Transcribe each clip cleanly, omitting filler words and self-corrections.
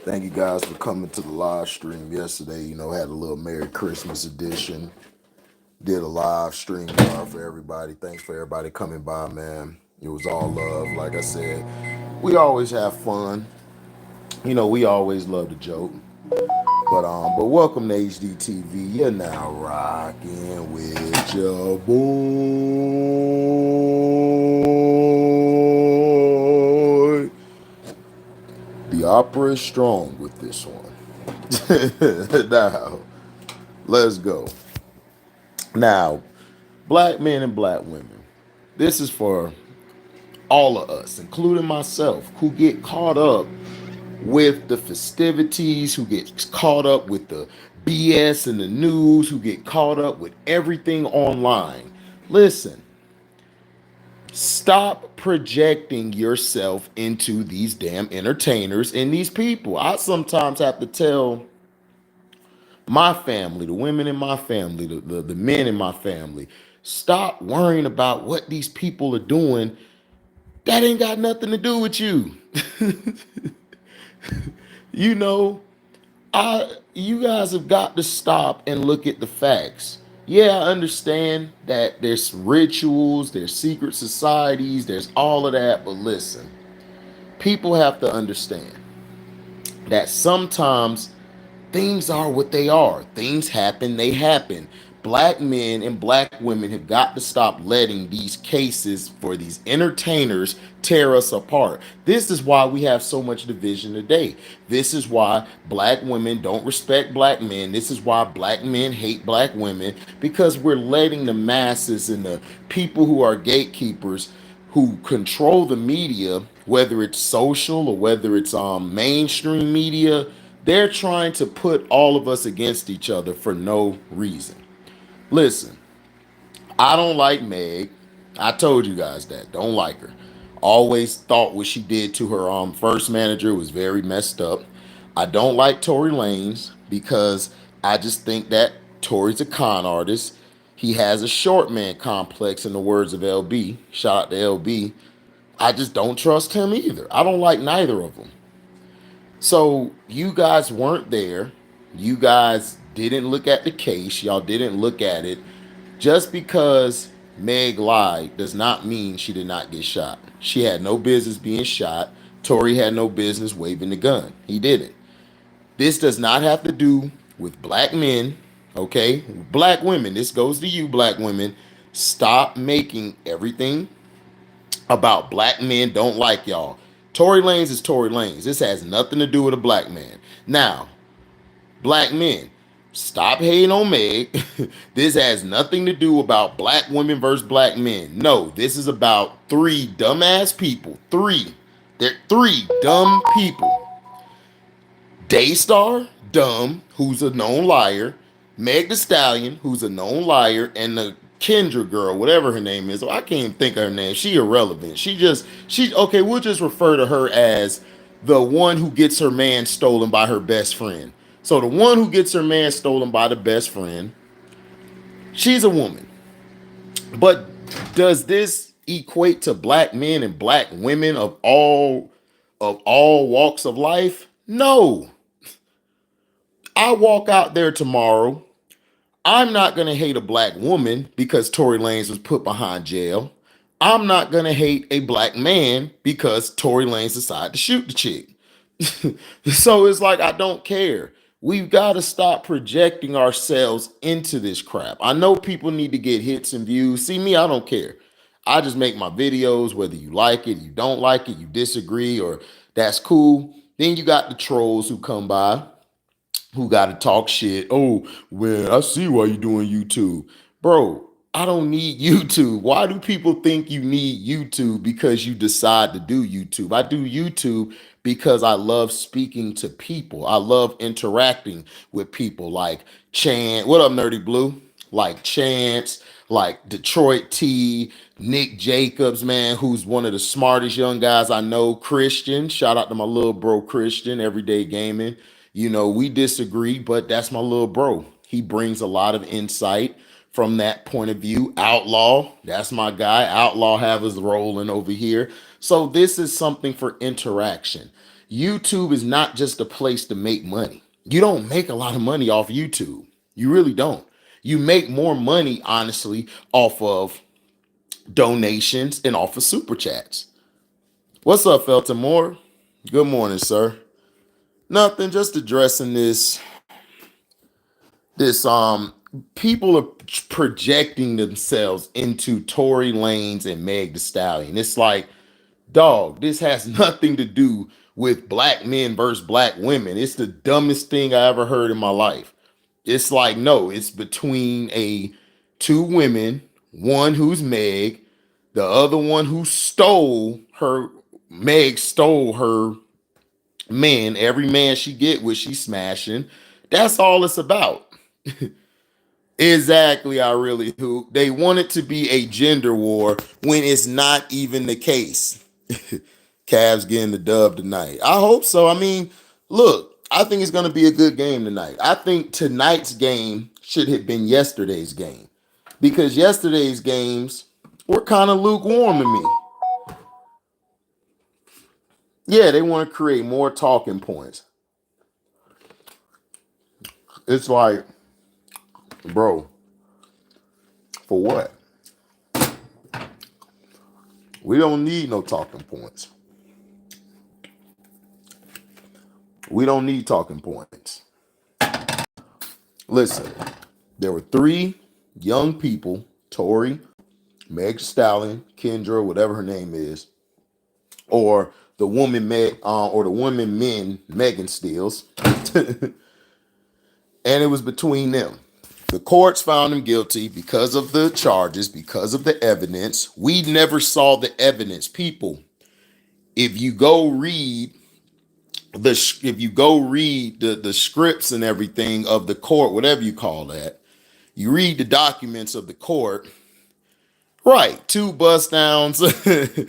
Thank you guys for coming to the live stream yesterday. Had a little Merry Christmas edition. Did a live stream for everybody. Thanks for everybody coming by, man. It was all love. Like I said, we always have fun. We always love to joke. But welcome to HDiiTV. You're now rocking with your boy. The opera is strong with this one. Now, let's go. Now, black men and black women, this is for all of us, including myself, who get caught up with the festivities, who get caught up with the BS in the news, who get caught up with everything online. Listen, stop projecting yourself into these damn entertainers and these people. I sometimes have to tell my family, the women in my family, the men in my family, stop worrying about what these people are doing. That ain't got nothing to do with you. you know, you guys have got to stop and look at the facts. Yeah, I understand that there's rituals, there's secret societies, there's all of that, but listen, people have to understand that sometimes things are what they are. Things happen, they happen. Black men and black women have got to stop letting these cases for these entertainers tear us apart. This is why we have so much division today. This is why black women don't respect black men. This is why black men hate black women, because we're letting the masses and the people who are gatekeepers who control the media, whether it's social or whether it's mainstream media, they're trying to put all of us against each other for no reason. Listen, I don't like Meg. I told you guys that. Don't like her. Always thought what she did to her first manager was very messed up. I don't like Tory Lanez because I just think that Tory's a con artist. He has a short man complex, in the words of LB. Shout out to LB. I just don't trust him either. I don't like neither of them. So you guys weren't there. You guys didn't look at the case. Y'all didn't look at it. Just because Meg lied does not mean she did not get shot. She had no business being shot. Tory had no business waving the gun. He didn't. This does not have to do with black men, okay? Black women, this goes to you, black women. Stop making everything about black men don't like y'all. Tory Lanez is Tory Lanez. This has nothing to do with a black man. Now, black men, stop hating on Meg. This has nothing to do about black women versus black men. No, this is about three dumbass people. They're three dumb people. Daystar, dumb, who's a known liar. Meg the Stallion, who's a known liar, and the Kendra girl, whatever her name is. I can't even think of her name. She irrelevant. She's okay. We'll just refer to her as the one who gets her man stolen by her best friend. So the one who gets her man stolen by the best friend, she's a woman. But does this equate to black men and black women of all walks of life? No. I walk out there tomorrow. I'm not going to hate a black woman because Tory Lanez was put behind jail. I'm not going to hate a black man because Tory Lanez decided to shoot the chick. So it's like, I don't care. We've got to stop projecting ourselves into this crap. I know people need to get hits and views. See me, I don't care. I just make my videos, whether you like it, you don't like it, you disagree, or that's cool. Then you got the trolls who come by who got to talk shit. Oh, well, I see why you're doing YouTube. Bro, I don't need YouTube. Why do people think you need YouTube because you decide to do YouTube? I do YouTube because I love speaking to people. I love interacting with people like Chance. What up, Nerdy Blue? Like Chance, like Detroit T, Nick Jacobs, man, who's one of the smartest young guys I know. Christian, shout out to my little bro Christian, Everyday Gaming. We disagree, but that's my little bro. He brings a lot of insight from that point of view. Outlaw, that's my guy. Outlaw have us rolling over here. So this is something for interaction. YouTube is not just a place to make money. You don't make a lot of money off YouTube. You really don't. You make more money, honestly, off of donations and off of super chats. What's up, Felton Moore? Good morning, sir. Nothing, just addressing this people are projecting themselves into Tory Lanez and Meg Thee Stallion. It's like, dog, this has nothing to do with black men versus black women. It's the dumbest thing I ever heard in my life. It's like, no, it's between two women, one who's Meg, the other one who Meg stole her man. Every man she get with, she smashing. That's all it's about. Exactly, I really who they want it to be a gender war when it's not even the case. Cavs getting the dub tonight. I hope so. I mean, look, I think it's going to be a good game tonight. I think tonight's game should have been yesterday's game because yesterday's games were kind of lukewarm to me. Yeah, they want to create more talking points. It's like, bro, for what? We don't need no talking points. We don't need talking points. Listen, there were three young people, Tory, Meg Thee Stallion, Kendra, whatever her name is, or the woman men Megan Steals. And it was between them. The courts found him guilty because of the charges, because of the evidence. We never saw the evidence. People, if you go read the scripts and everything of the court, whatever you call that, you read the documents of the court, right? Two bust downs, and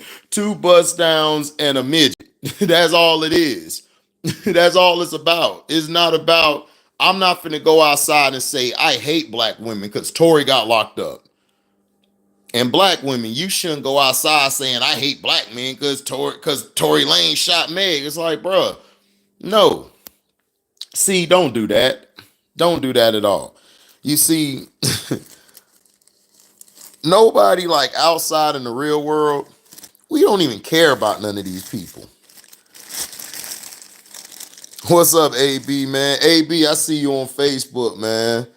a midget. That's all it is. That's all it's about. It's not about, I'm not finna go outside and say I hate black women because Tory got locked up. And black women, you shouldn't go outside saying I hate black men because Tory Lanez shot Meg. It's like, bruh, no. See, don't do that. Don't do that at all. You see, nobody like outside in the real world, we don't even care about none of these people. What's up, AB, man? AB, I see you on Facebook, man.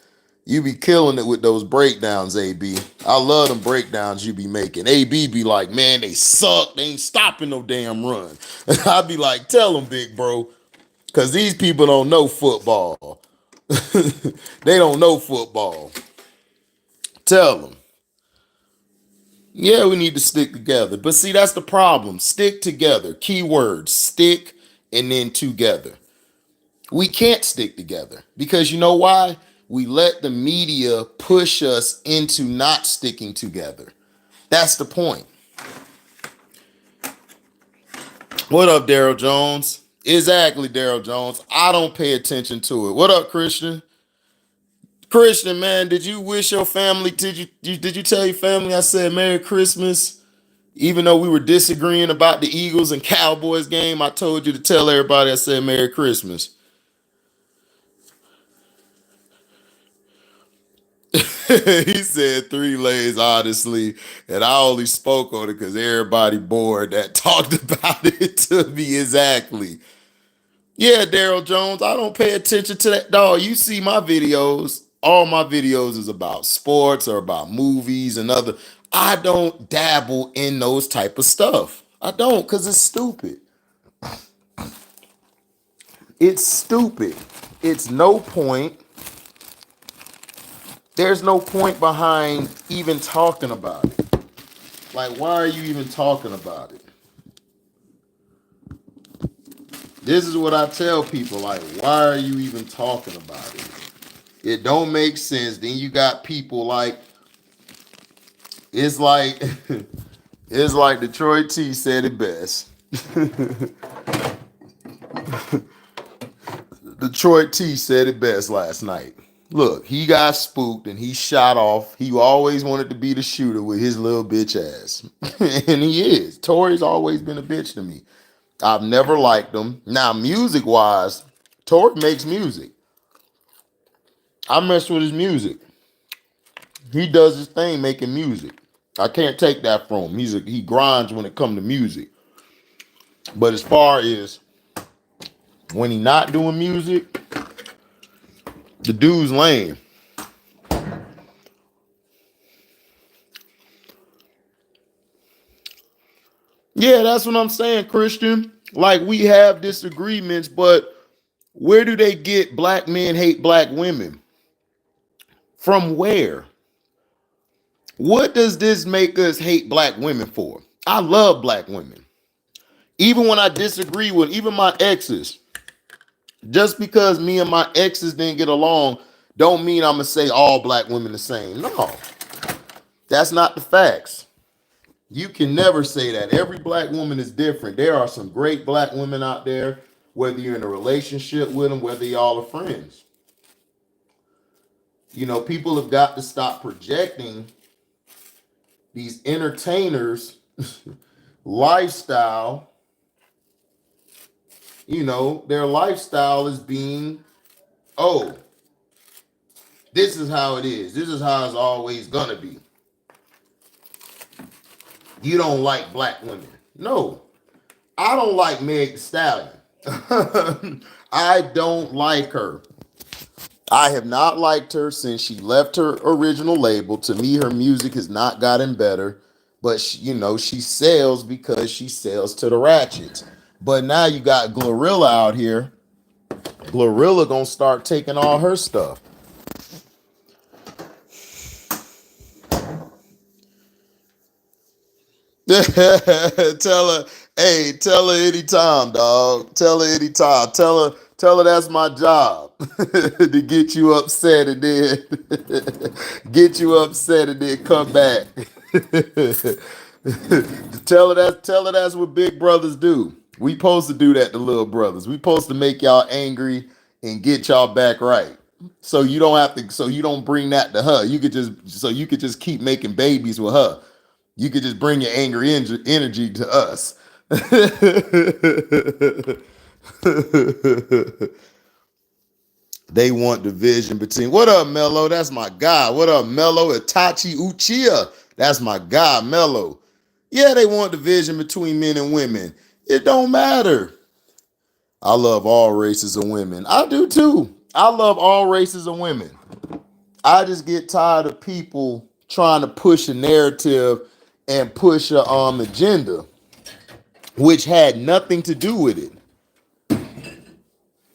You be killing it with those breakdowns, AB. I love them breakdowns you be making. AB be like, man, they suck. They ain't stopping no damn run. I be like, tell them, big bro, because these people don't know football. They don't know football. Tell them. Yeah, we need to stick together. But see, that's the problem. Stick together. Keyword, stick and then together. We can't stick together because you know why? We let the media push us into not sticking together. That's the point. What up, Daryl Jones? Exactly, Daryl Jones. I don't pay attention to it. What up, Christian? Christian, man, did you wish your family, did you tell your family I said Merry Christmas? Even though we were disagreeing about the Eagles and Cowboys game, I told you to tell everybody I said Merry Christmas. He said 3 lays, honestly, and I only spoke on it because everybody bored that talked about it to me. Exactly. Yeah, Daryl Jones, I don't pay attention to that. Dog, you see my videos. All my videos is about sports or about movies and other. I don't dabble in those type of stuff. I don't, because it's stupid. It's stupid. It's no point. There's no point behind even talking about it. Like, why are you even talking about it? This is what I tell people, like, why are you even talking about it? It don't make sense. Then you got people like, it's like Detroit T said it best. Detroit T said it best last night. Look, he got spooked and he shot off. He always wanted to be the shooter with his little bitch ass. And he is. Tory's always been a bitch to me. I've never liked him. Now, music wise, Torque makes music. I mess with his music. He does his thing making music. I can't take that from him. He grinds when it comes to music. But as far as when he not doing music, the dude's lame. Yeah, that's what I'm saying, Christian. Like, we have disagreements, but where do they get black men hate black women? From where? What does this make us hate black women for? I love black women. Even when I disagree with even my exes, just because me and my exes didn't get along, don't mean I'm gonna say all black women the same. No, that's not the facts. You can never say that. Every black woman is different. There are some great black women out there, whether you're in a relationship with them, whether y'all are friends. You know, people have got to stop projecting these entertainers' lifestyle. You know, their lifestyle is being, oh, this is how it is. This is how it's always gonna be. You don't like black women. No, I don't like Meg Thee Stallion. I don't like her. I have not liked her since she left her original label. To me, her music has not gotten better. But, she sells because she sells to the ratchets. But now you got Glorilla out here. Glorilla gonna start taking all her stuff. Tell her anytime, dog. Tell her anytime. Tell her that's my job. To get you upset and then come back. Tell her that's what big brothers do. We supposed to do that to little brothers. We supposed to make y'all angry and get y'all back right. So you don't have to, so you don't bring that to her. You could just keep making babies with her. You could just bring your angry energy to us. They want division between. What up, Mello? That's my guy. What up, Mello? Itachi Uchiha. That's my guy, Mello. Yeah, they want division between men and women. It don't matter. I love all races of women. I do too. I love all races of women. I just get tired of people trying to push a narrative and push a agenda, which had nothing to do with it.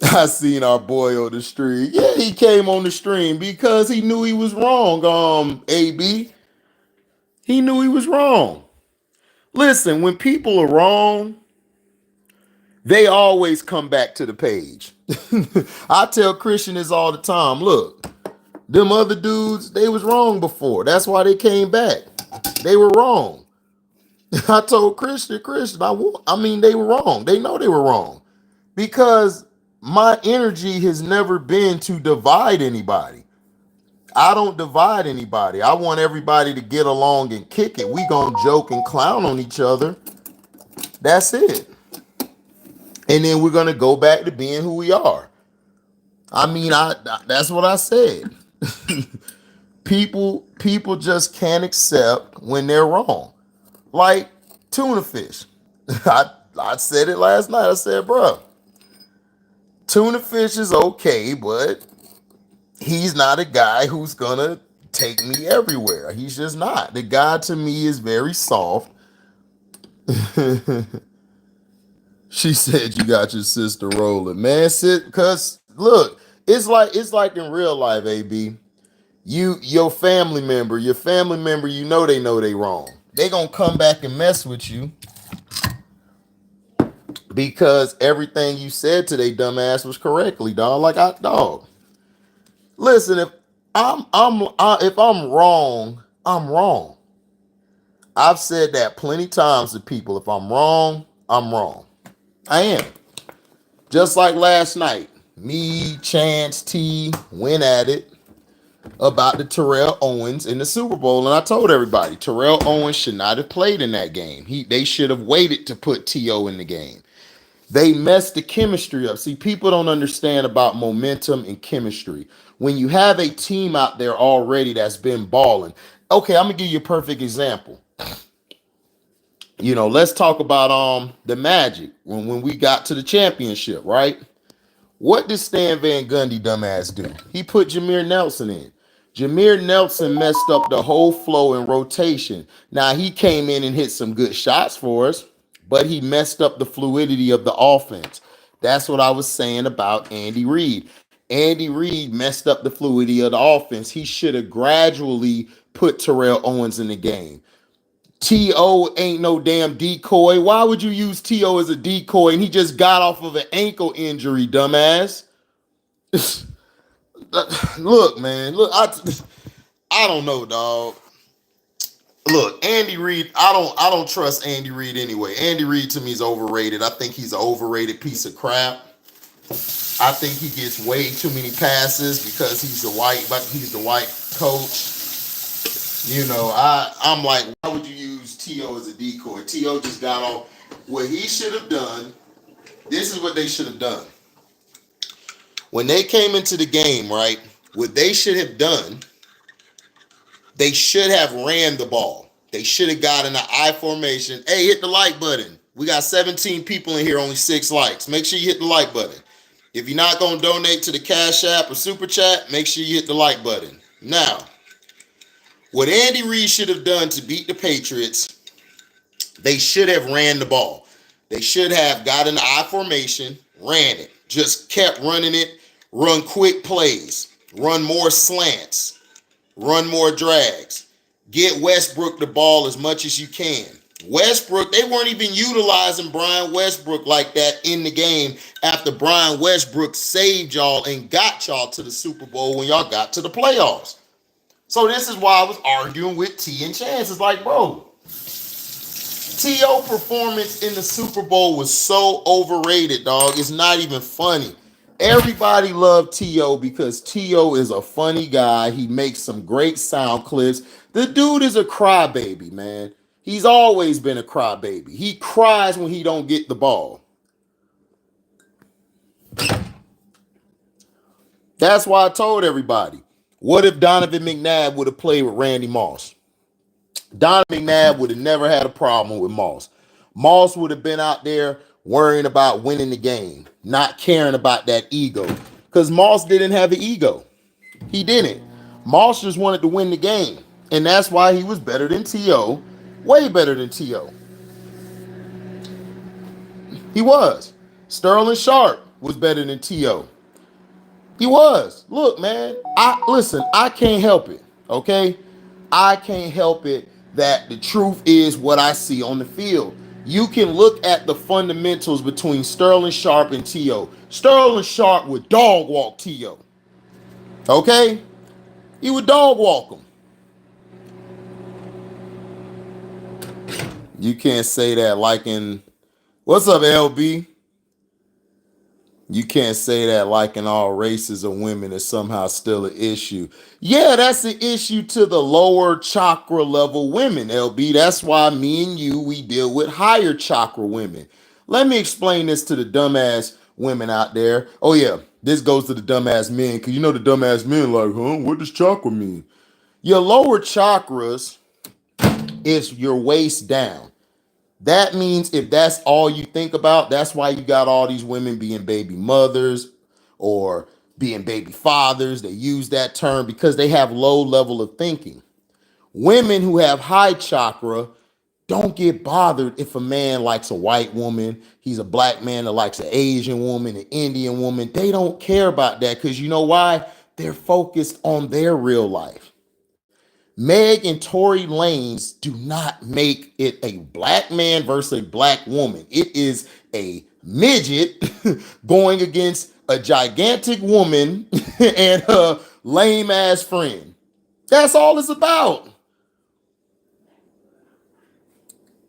I seen our boy on the stream. Yeah, he came on the stream because he knew he was wrong. AB, he knew he was wrong. Listen, when people are wrong, they always come back to the page. I tell Christian this all the time. Look, them other dudes, they was wrong before. That's why they came back. They were wrong. I told Christian, they were wrong. They know they were wrong. Because my energy has never been to divide anybody. I don't divide anybody. I want everybody to get along and kick it. We gonna joke and clown on each other. That's it. And then we're gonna go back to being who we are. That's what I said. People just can't accept when they're wrong. Like tuna fish. I said it last night. I said, bro, tuna fish is okay, but he's not a guy who's gonna take me everywhere. He's just not. The guy to me is very soft. She said you got your sister rolling. Man, cause look, it's like in real life, AB. Your family member, you know they wrong. They gonna come back and mess with you because everything you said to they dumbass was correctly, dog. Dog. Listen, if I'm wrong, I'm wrong. I've said that plenty times to people. If I'm wrong, I'm wrong. I am. Just like last night, me, Chance, T went at it about the Terrell Owens in the Super Bowl, and I told everybody Terrell Owens should not have played in that game. They should have waited to put T.O. in the game. They mess the chemistry up. See, people don't understand about momentum and chemistry. When you have a team out there already that's been balling, okay, I'm gonna give you a perfect example. Let's talk about the Magic when we got to the championship, right? What did Stan Van Gundy dumbass do? He put Jameer Nelson in. Jameer Nelson messed up the whole flow and rotation. Now he came in and hit some good shots for us, but he messed up the fluidity of the offense. That's what I was saying about Andy Reid. Andy Reid messed up the fluidity of the offense. He should have gradually put Terrell Owens in the game. T.O. ain't no damn decoy. Why would you use T.O. as a decoy? And he just got off of an ankle injury, dumbass. Look, man. Look, I don't know, dog. Look, Andy Reid, I don't trust Andy Reid anyway. Andy Reid to me is overrated. I think he's an overrated piece of crap. I think he gets way too many passes because he's the white coach. I'm like, why would you use T.O. as a decoy? T.O. just got off. What he should have done, this is what they should have done. When they came into the game, right, what they should have done, they should have ran the ball. They should have got in the I formation. Hey, hit the like button. We got 17 people in here, only 6 likes. Make sure you hit the like button. If you're not going to donate to the Cashapp or Super Chat, make sure you hit the like button. Now, what Andy Reid should have done to beat the Patriots, they should have ran the ball. They should have got in the I formation, ran it, just kept running it, run quick plays, run more slants, run more drags, get Westbrook the ball as much as you can. Westbrook, they weren't even utilizing Brian Westbrook like that in the game after Brian Westbrook saved y'all and got y'all to the Super Bowl when y'all got to the playoffs. So this is why I was arguing with T and Chance. It's like, bro, T.O. performance in the Super Bowl was so overrated, dog. It's not even funny. Everybody loved T.O. because T.O. is a funny guy. He makes some great sound clips. The dude is a crybaby, man. He's always been a crybaby. He cries when he don't get the ball. That's why I told everybody, what if Donovan McNabb would have played with Randy Moss? Donovan McNabb would have never had a problem with Moss. Moss would have been out there worrying about winning the game, not caring about that ego. Because Moss didn't have an ego. He didn't. Moss just wanted to win the game. And that's why he was better than T.O. Way better than T.O. He was. Sterling Sharp was better than T.O. He was. Look, man, I can't help it, okay? I can't help it that the truth is what I see on the field. You can look at the fundamentals between Sterling Sharp and T.O. Sterling Sharp would dog walk T.O. Okay? He would dog walk him. You can't say that like in... What's up, LB? You can't say that like in all races of women is somehow still an issue. Yeah, that's an issue to the lower chakra level women, LB. That's why me and you, we deal with higher chakra women. Let me explain this to the dumbass women out there. Oh yeah, this goes to the dumbass men, because you know the dumbass men like, what does chakra mean? Your lower chakras is your waist down. That means if that's all you think about, that's why you got all these women being baby mothers or being baby fathers. They use that term because they have low level of thinking. Women who have high chakra don't get bothered if a man likes a white woman, he's a black man that likes an Asian woman, an Indian woman. They don't care about that because you know why? They're focused on their real life. Meg and Tory Lanez do not make it a black man versus a black woman. It is a midget going against a gigantic woman and her lame ass friend. That's all it's about.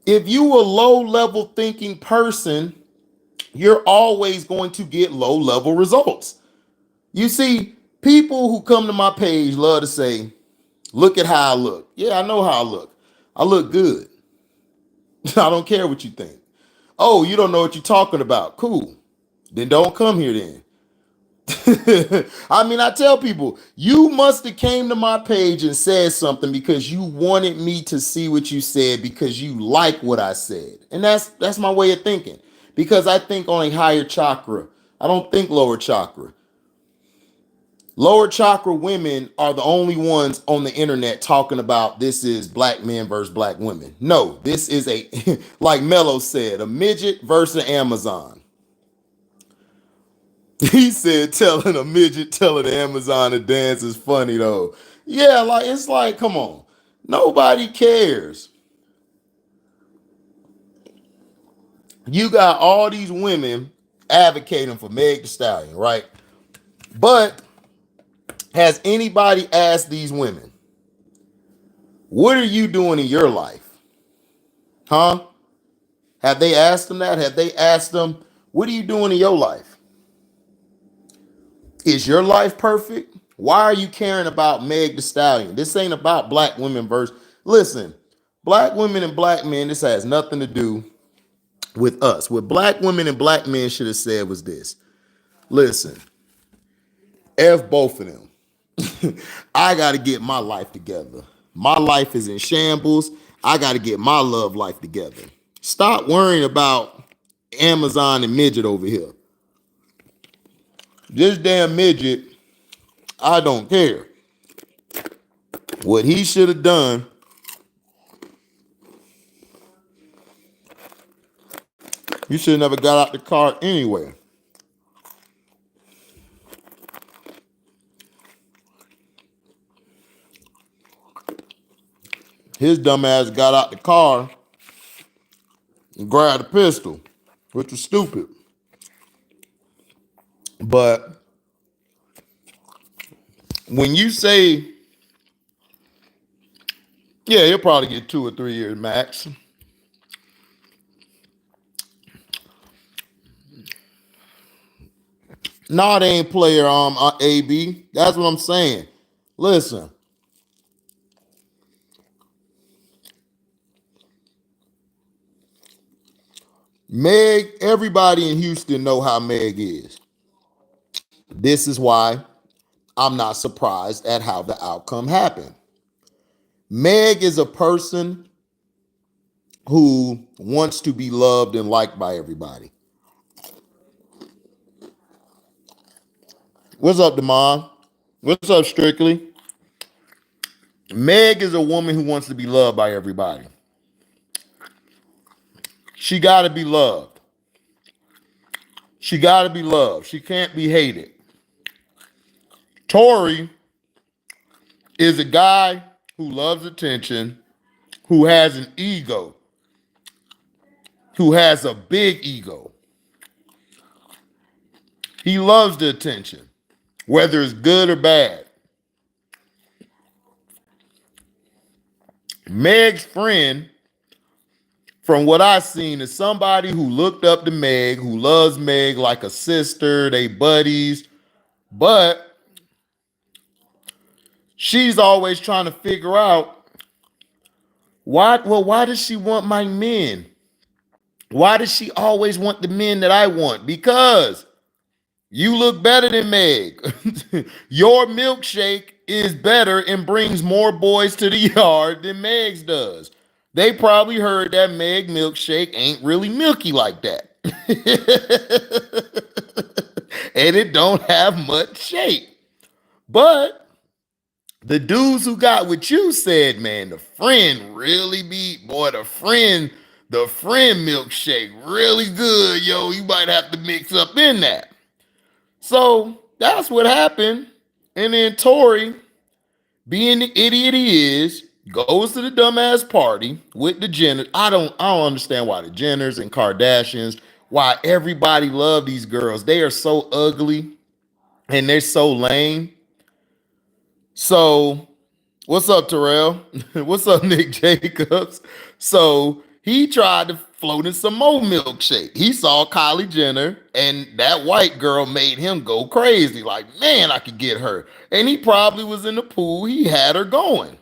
If you a low level thinking person, you're always going to get low level results. You see, people who come to my page love to say, look at how I look. Yeah, I know how I look. I look good. I don't care what you think. Oh, you don't know what you're talking about. Cool. Then don't come here then. I mean, I tell people, you must have came to my page and said something because you wanted me to see what you said because you like what I said. And that's my way of thinking. Because I think on a higher chakra. I don't think lower chakra. Lower chakra women are the only ones on the internet talking about this is black men versus black women. No, this is a, like Mello said, a midget versus an Amazon. He said telling a midget telling the Amazon to dance is funny though. Yeah, like it's like, come on. Nobody cares. You got all these women advocating for Meg Thee Stallion, right? But has anybody asked these women, what are you doing in your life? Huh? Have they asked them that? Have they asked them, what are you doing in your life? Is your life perfect? Why are you caring about Meg Thee Stallion? This ain't about black women versus. Listen, black women and black men, this has nothing to do with us. What black women and black men should have said was this. Listen, F both of them. I got to get my life together. My life is in shambles. I got to get my love life together. Stop worrying about Amazon and midget over here. This damn midget, I don't care. What he should have done, you should have never got out the car anyway. His dumb ass got out the car and grabbed a pistol, which was stupid. But when you say, yeah, he'll probably get 2 or 3 years max. Nah, they ain't player AB. That's what I'm saying. Listen. Meg, everybody in Houston know how Meg is. This is why I'm not surprised at how the outcome happened. Meg is a person who wants to be loved and liked by everybody. What's up, Damon? What's up, Strictly? Meg is a woman who wants to be loved by everybody. She got to be loved. She got to be loved. She can't be hated. Tory is a guy who loves attention, who has an ego, who has a big ego. He loves the attention, whether it's good or bad. Meg's friend, from what I've seen, is somebody who looked up to Meg, who loves Meg like a sister, they buddies, but she's always trying to figure out why does she want my men? Why does she always want the men that I want? Because you look better than Meg. Your milkshake is better and brings more boys to the yard than Meg's does. They probably heard that Meg milkshake ain't really milky like that. And it don't have much shape. But the dudes who got what you said, man, the friend really beat, boy, the friend milkshake really good, yo. You might have to mix up in that. So that's what happened. And then Tory, being the idiot he is, goes to the dumbass party with the Jenners. I don't understand why the Jenners and Kardashians, why everybody love these girls. They are so ugly and they're so lame. So what's up, Terrell? What's up, Nick Jacobs? So he tried to float in some more milkshake. He saw Kylie Jenner, and that white girl made him go crazy. Like, man, I could get her. And he probably was in the pool. He had her going.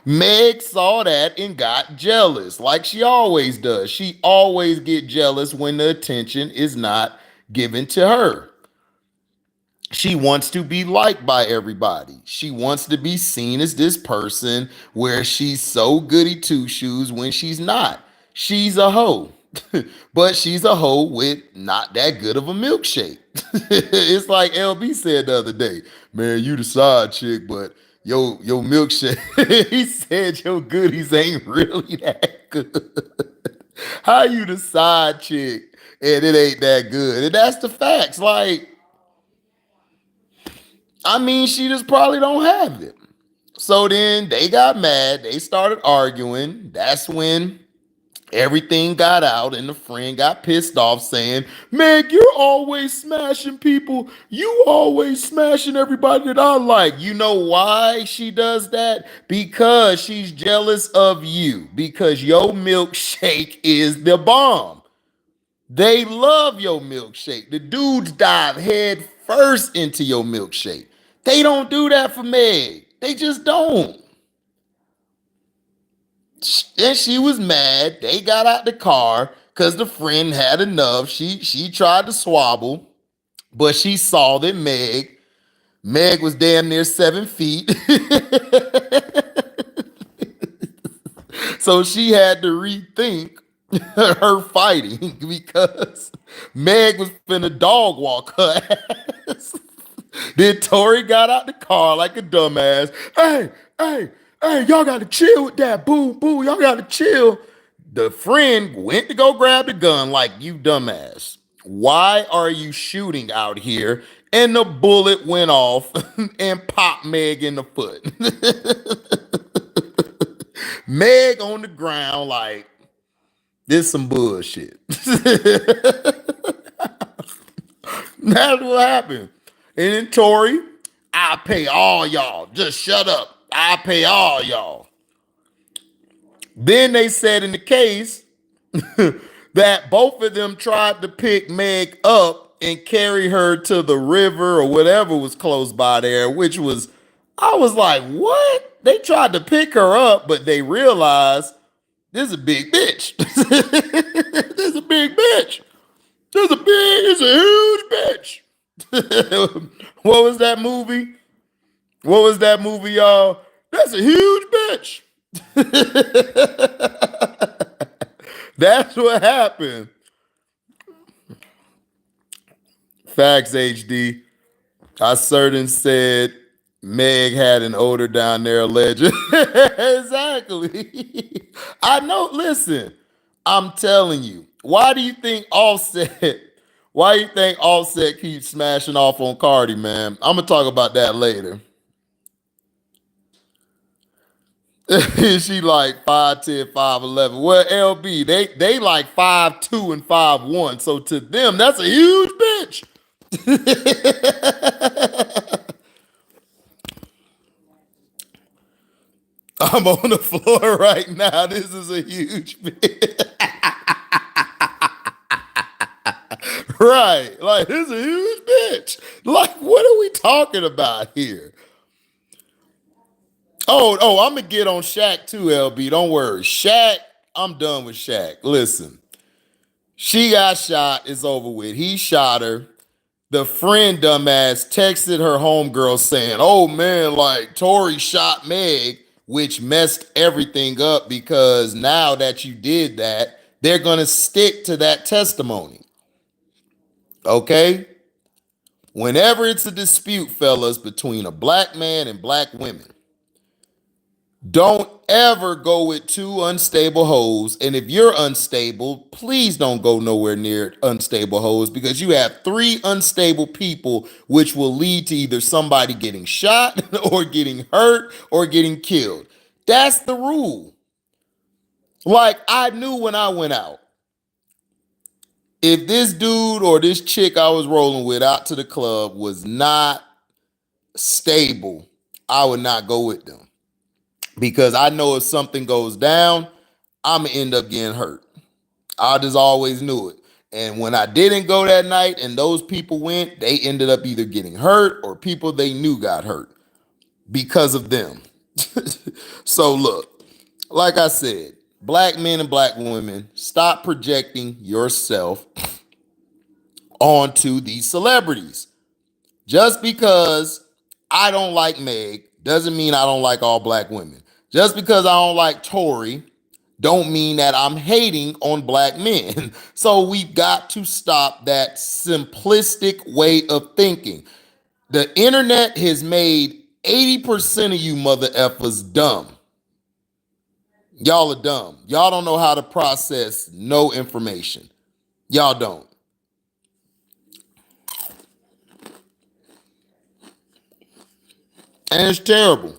Meg saw that and got jealous, like she always does. She always get jealous when the attention is not given to her. She wants to be liked by everybody. She wants to be seen as this person where she's so goody two shoes when she's not. She's a hoe, but she's a hoe with not that good of a milkshake. It's like LB said the other day, man, you the side chick, but your milkshake, he said your goodies ain't really that good. How you the side chick and it ain't that good? And that's the facts. Like, I mean, she just probably don't have it. So then they got mad. They started arguing. That's when everything got out, and the friend got pissed off, saying, Meg, you're always smashing people. You always smashing everybody that I like. You know why she does that? Because she's jealous of you. Because your milkshake is the bomb. They love your milkshake. The dudes dive head first into your milkshake. They don't do that for Meg. They just don't. And she was mad. They got out the car because the friend had enough. She tried to swabble, but she saw that Meg was damn near 7 feet. So she had to rethink her fighting because Meg was finna dog walk her ass. Then Tori got out the car like a dumbass. Hey, y'all gotta chill with that. Boo, boo, y'all gotta chill. The friend went to go grab the gun like, you dumbass. Why are you shooting out here? And the bullet went off and popped Meg in the foot. Meg on the ground like, this some bullshit. That's what happened. And then Tori, I pay all y'all. Just shut up. I pay all y'all. Then they said in the case that both of them tried to pick Meg up and carry her to the river or whatever was close by there, which was, I was like, what? They tried to pick her up, but they realized this is a big bitch. This is a big bitch. It's a huge bitch. What was that movie? What was that movie, y'all? That's a huge bitch. That's what happened. Facts, HD. I certain said Meg had an odor down there, alleged. Exactly. I know. Listen, I'm telling you. Why do you think Offset? Why do you think Offset keeps smashing off on Cardi, man? I'm gonna talk about that later. She like 5'10", 5'11". Well, LB, they like 5'2" and 5'1". So to them, that's a huge bitch. I'm on the floor right now. This is a huge bitch. Right. Like, this is a huge bitch. Like, what are we talking about here? Oh, I'm gonna get on Shaq too, LB. Don't worry. Shaq, I'm done with Shaq. Listen, she got shot. It's over with. He shot her. The friend dumbass texted her homegirl saying, oh man, like Tori shot Meg, which messed everything up because now that you did that, they're gonna stick to that testimony. Okay? Whenever it's a dispute, fellas, between a black man and black women, don't ever go with two unstable hoes. And if you're unstable, please don't go nowhere near unstable hoes because you have three unstable people, which will lead to either somebody getting shot or getting hurt or getting killed. That's the rule. Like, I knew when I went out, if this dude or this chick I was rolling with out to the club was not stable, I would not go with them. Because I know if something goes down, I'm going to end up getting hurt. I just always knew it. And when I didn't go that night and those people went, they ended up either getting hurt or people they knew got hurt because of them. So look, like I said, black men and black women, stop projecting yourself onto these celebrities. Just because I don't like Meg doesn't mean I don't like all black women. Just because I don't like Tory don't mean that I'm hating on black men. So we've got to stop that simplistic way of thinking. The internet has made 80% of you mother effers dumb. Y'all are dumb. Y'all don't know how to process no information. Y'all don't. And it's terrible.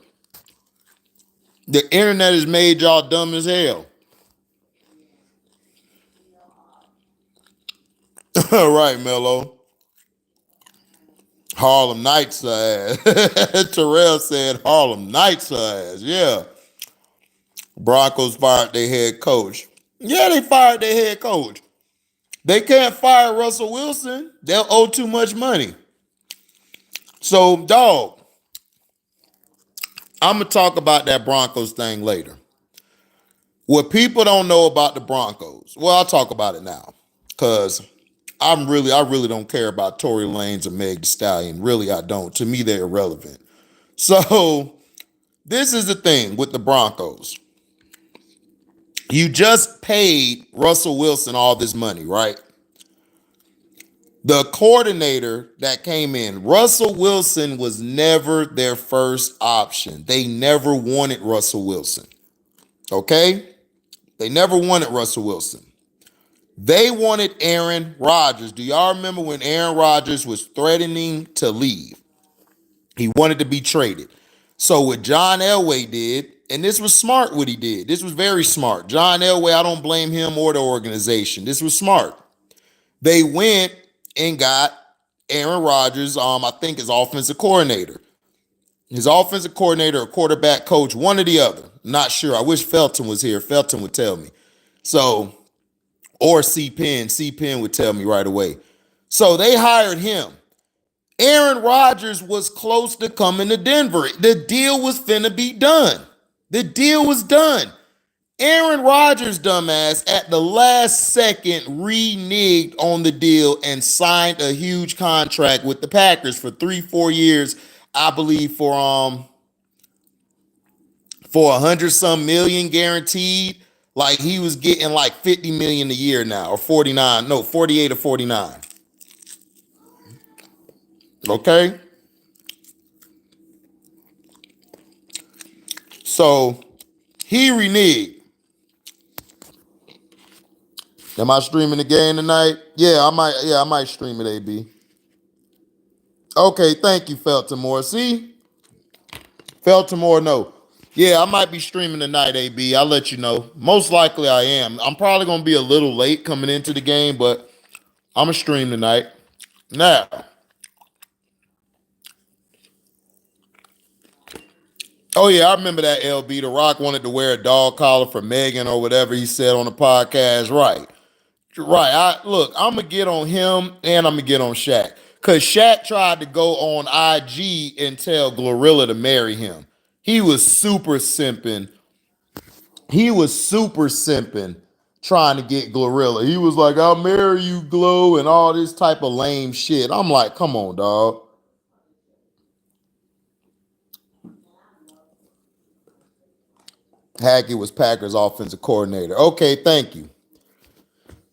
The internet has made y'all dumb as hell. All right, Mello. Harlem Nights her ass. Terrell said Harlem Nights her ass. Yeah. Broncos fired their head coach. Yeah, they fired their head coach. They can't fire Russell Wilson. They'll owe too much money. So, dog, I'm going to talk about that Broncos thing later. What people don't know about the Broncos, well, I'll talk about it now. Because I really don't care about Tory Lanez or Meg Thee Stallion. Really, I don't. To me, they're irrelevant. So, this is the thing with the Broncos. You just paid Russell Wilson all this money, right? The coordinator that came in, Russell Wilson was never their first option. They never wanted Russell Wilson. Okay? They never wanted Russell Wilson. They wanted Aaron Rodgers. Do y'all remember when Aaron Rodgers was threatening to leave? He wanted to be traded. So what John Elway did, and this was smart what he did. This was very smart. John Elway, I don't blame him or the organization. This was smart. They went and got Aaron Rodgers, I think his offensive coordinator. His offensive coordinator or quarterback coach, one or the other. Not sure. I wish Felton was here. Felton would tell me. So, or C Penn. C Penn would tell me right away. So they hired him. Aaron Rodgers was close to coming to Denver. The deal was finna be done. The deal was done. Aaron Rodgers, dumbass, at the last second reneged on the deal and signed a huge contract with the Packers for 3-4 years, I believe for 100-some million guaranteed. Like he was getting like 50 million a year now, or 48 or 49. Okay? So he reneged. Am I streaming the game tonight? Yeah, I might stream it, AB. Okay, thank you, Feltimore. See? Feltimore, no. Yeah, I might be streaming tonight, AB. I'll let you know. Most likely I am. I'm probably going to be a little late coming into the game, but I'm going to stream tonight. Now, oh yeah, I remember that, LB. The Rock wanted to wear a dog collar for Megan or whatever he said on the podcast. Right. Look, I'm gonna get on him and I'm gonna get on Shaq. Cause Shaq tried to go on IG and tell Glorilla to marry him. He was super simping. Trying to get Glorilla. He was like, I'll marry you, Glow, and all this type of lame shit. I'm like, come on, dog. Hackett was Packers offensive coordinator. Okay, thank you.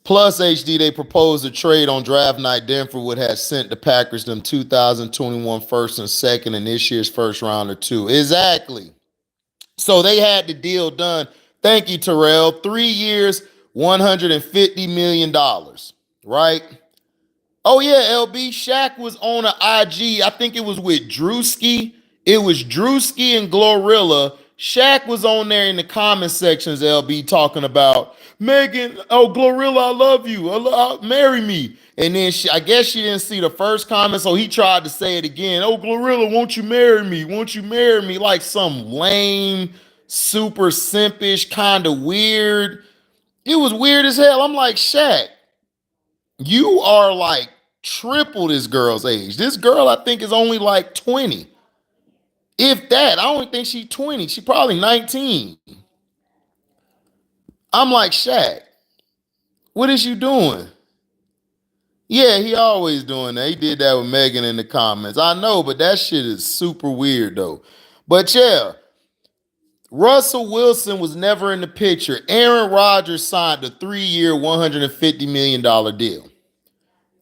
Plus, HD, they proposed a trade on draft night. Denver would have sent the Packers them 2021 first and second and this year's first round or two. Exactly. So they had the deal done. Thank you, Terrell. 3 years, $150 million, right? Oh, yeah, LB. Shaq was on an IG. I think it was with Drewski. It was Drewski and Glorilla. Shaq was on there in the comment sections, LB, talking about, Megan, oh, Glorilla, I love you. Marry me. And then I guess she didn't see the first comment, so he tried to say it again. Oh, Glorilla, won't you marry me? Won't you marry me? Like some lame, super simpish, kind of weird. It was weird as hell. I'm like, Shaq, you are like triple this girl's age. This girl, I think, is only like 20. If that, I don't think she's 20. She probably 19. I'm like, Shaq, what is you doing? Yeah, he always doing that. He did that with Megan in the comments. I know, but that shit is super weird though. But yeah, Russell Wilson was never in the picture. Aaron Rodgers signed a 3-year, $150 million deal.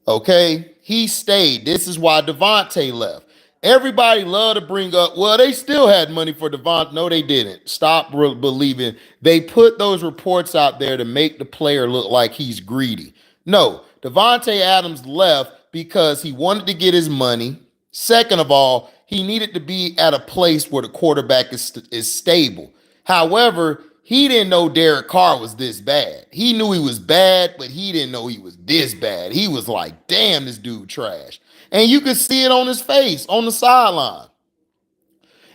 Okay, he stayed. This is why Devontae left. Everybody loved to bring up, well, they still had money for Devontae. No, they didn't. Stop believing. They put those reports out there to make the player look like he's greedy. No, Devontae Adams left because he wanted to get his money. Second of all, he needed to be at a place where the quarterback is stable. However, he didn't know Derek Carr was this bad. He knew he was bad, but he didn't know he was this bad. He was like, damn, this dude trash. And you could see it on his face on the sideline.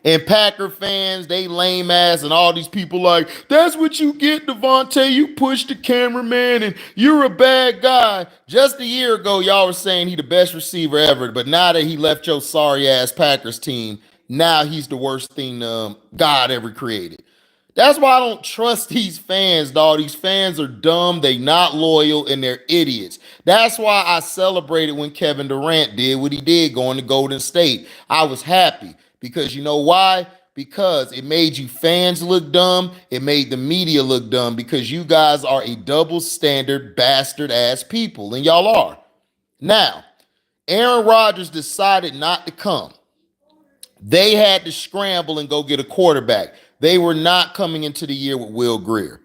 And Packer fans, they lame ass, and all these people like, that's what you get, Devontae. You push the cameraman and you're a bad guy. Just a year ago, y'all were saying he the best receiver ever, but now that he left your sorry ass Packers team, now he's the worst thing God ever created. That's why I don't trust these fans, dog. These fans are dumb, they not loyal, and they're idiots. That's why I celebrated when Kevin Durant did what he did going to Golden State. I was happy because you know why? Because it made you fans look dumb. It made the media look dumb because you guys are a double standard bastard ass people, and y'all are. Now, Aaron Rodgers decided not to come. They had to scramble and go get a quarterback. They were not coming into the year with Will Grier.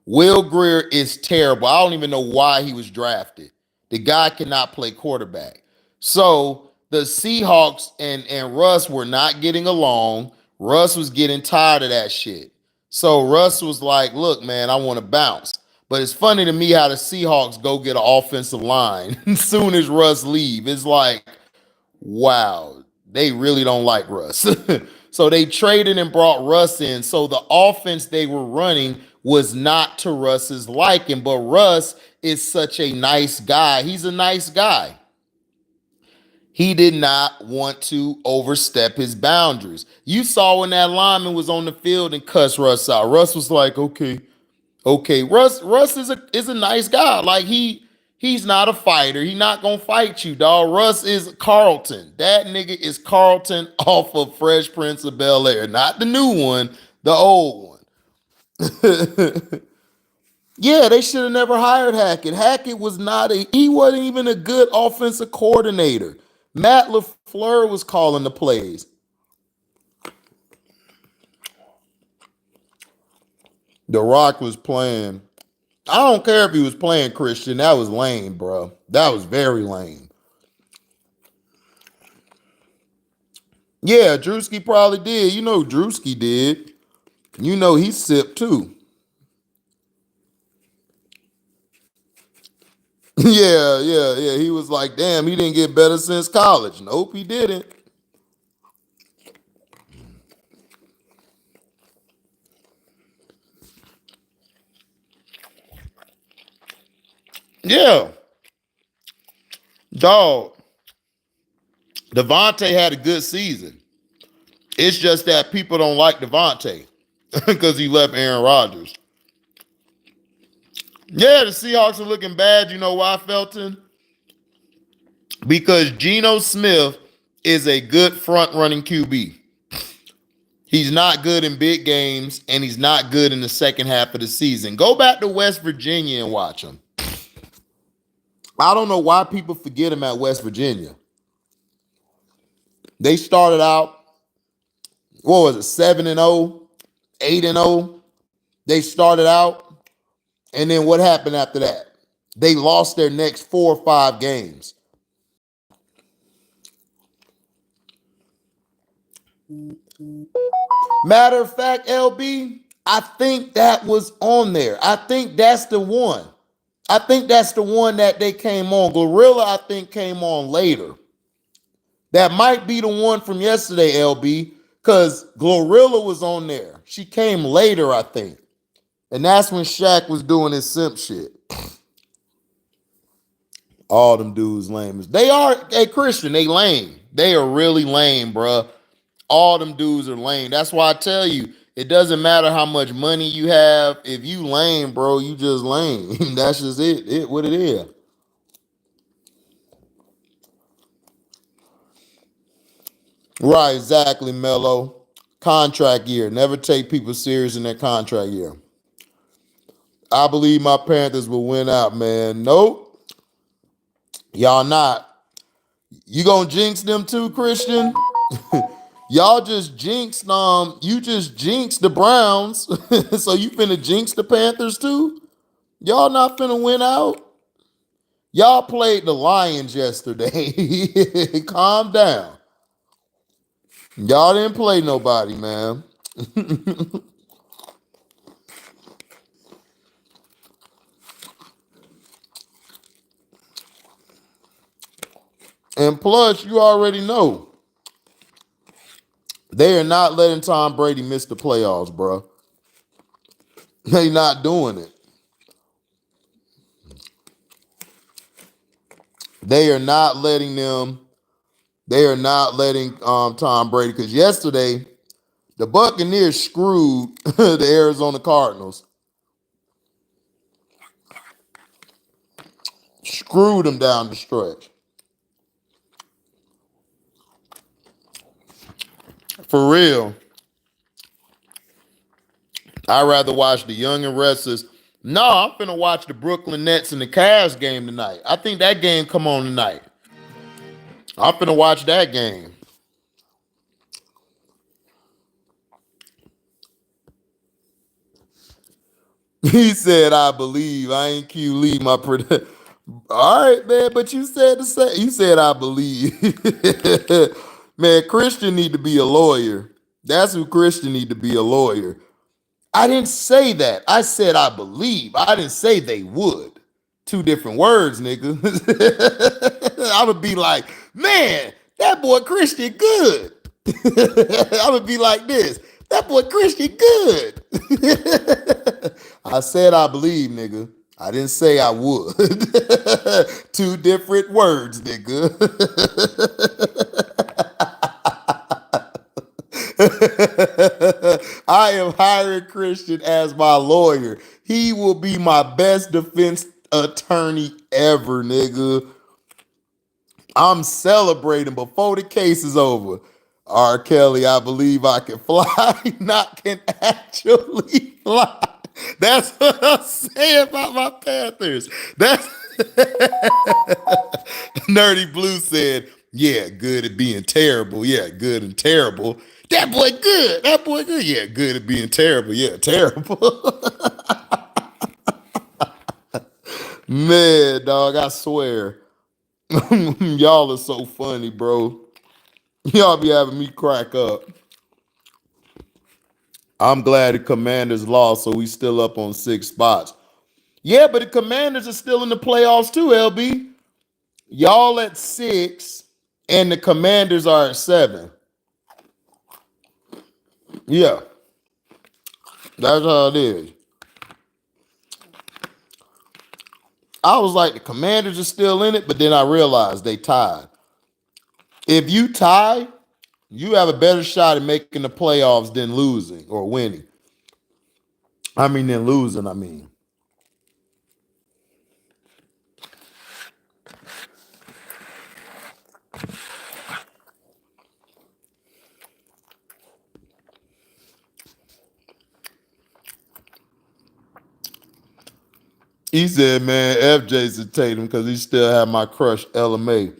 Will Grier is terrible. I don't even know why he was drafted. The guy cannot play quarterback. So the Seahawks and Russ were not getting along. Russ was getting tired of that shit. So Russ was like, look, man, I want to bounce. But it's funny to me how the Seahawks go get an offensive line as soon as Russ leave. It's like, wow, they really don't like Russ. So they traded and brought Russ in. So the offense they were running was not to Russ's liking. But Russ is such a nice guy. He's a nice guy. He did not want to overstep his boundaries. You saw when that lineman was on the field and cussed Russ out. Russ was like, okay. Russ is a nice guy. Like he's not a fighter. He's not gonna fight you, dog. Russ is Carlton. That nigga is Carlton off of Fresh Prince of Bel-Air. Not the new one, the old one. Yeah, they should have never hired Hackett. Hackett he wasn't even a good offensive coordinator. Matt LaFleur was calling the plays. The Rock was playing. I don't care if he was playing Christian. That was lame, bro. That was very lame. Yeah, Drewski probably did. You know Drewski did. You know he sipped too. Yeah. He was like, damn, he didn't get better since college. Nope, he didn't. Yeah. Dog. Devontae had a good season. It's just that people don't like Devontae because he left Aaron Rodgers. Yeah, the Seahawks are looking bad. You know why, Felton? Because Geno Smith is a good front-running QB. He's not good in big games, and he's not good in the second half of the season. Go back to West Virginia and watch him. I don't know why people forget him at West Virginia. They started out, what was it, 7-0, 8-0. They started out, and then what happened after that? They lost their next 4 or 5 games. Matter of fact, LB, I think that was on there. I think that's the one. I think that's the one that they came on. Gorilla, I think, came on later. That might be the one from yesterday, LB, because Glorilla was on there. She came later, I think. And that's when Shaq was doing his simp shit. All them dudes lame. They are, hey, Christian, they lame. They are really lame, bruh. All them dudes are lame. That's why I tell you, it doesn't matter how much money you have. If you lame, bro, you just lame. That's just it. What it is. Right, exactly, Mello. Contract year. Never take people serious in their contract year. I believe my Panthers will win out, man. Nope. Y'all not. You gonna jinx them too, Christian? Y'all just jinxed you just jinxed the Browns. So you finna jinx the Panthers too? Y'all not finna win out? Y'all played the Lions yesterday. Calm down. Y'all didn't play nobody, man. And plus, you already know they are not letting Tom Brady miss the playoffs, bro. They not doing it. They are not letting them. They are not letting Tom Brady, because yesterday the Buccaneers screwed the Arizona Cardinals. Screwed them down the stretch. For real. I'd rather watch the Young and Restless. No, I'm finna watch the Brooklyn Nets and the Cavs game tonight. I think that game come on tonight. I'm finna watch that game. He said, "I believe." I ain't Q Lee, my prediction. All right, man, but you said the same. You said, "I believe." Man, Christian need to be a lawyer. That's who Christian need to be, a lawyer. I didn't say that. I said I believe. I didn't say they would. Two different words, nigga. I would be like, man, that boy Christian good. I would be like this. That boy Christian good. I said I believe, nigga. I didn't say I would. Two different words, nigga. I am hiring Christian as my lawyer. He will be my best defense attorney ever, nigga. I'm celebrating before the case is over. R. Kelly, I believe I can fly, not can actually fly. That's what I'm saying about my Panthers. That's Nerdy Blue said, yeah, good at being terrible. Yeah, good and terrible. That boy good. That boy good. Yeah, good at being terrible. Yeah, terrible. Man, dog, I swear. Y'all are so funny, bro. Y'all be having me crack up. I'm glad the Commanders lost, so we still up on 6 spots. Yeah, but the Commanders are still in the playoffs too, LB. Y'all at 6, and the Commanders are at 7. Yeah, that's how it is. I was like, the Commanders are still in it, but then I realized they tied. If you tie, you have a better shot at making the playoffs than losing or winning. Than losing, I mean. He said, man, F. Jason Tatum, because he still have my crush, LMA.